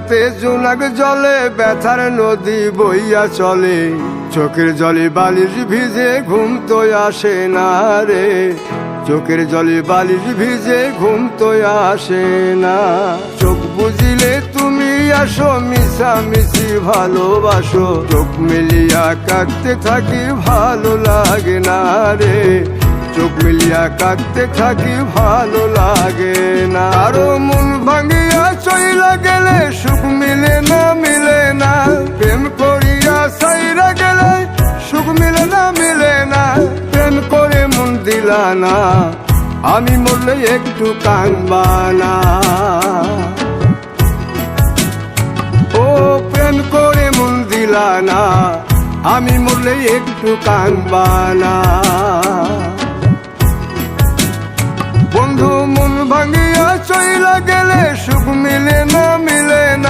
তে জোনাক জলে ব্যথার নদী বইয়া চলে, চোখের জলে বালিশ ভিজে ঘুম তো আসে না রে, চোখের জলে বালিশ ভিজে ঘুম তো আসে না। চোখ বুঝিলে তুমি আসো, মিশামিশি ভালোবাসো, চোখ মিলিয়া কাঁদতে থাকি ভালো লাগে না রে, চোখ মিলিয়া কাঁদতে থাকি ভালো লাগে না। আরো মন ভাঙিয়া চইলা গেলে সুখ মিলে না, মিলে না, প্রেম করিয়া সাইরা গেলে সুখ মিলে না, মিলে না, প্রেম করে মন দিলা না, আমি মরলে একটু কাঁদবা না। ও প্রেম করে মন দিলা না, আমি মরলে একটু কাঁদবা না। বন্ধু মন ভাঙিয়া চইলা গেলে সুখ মিলে না, মিলে না।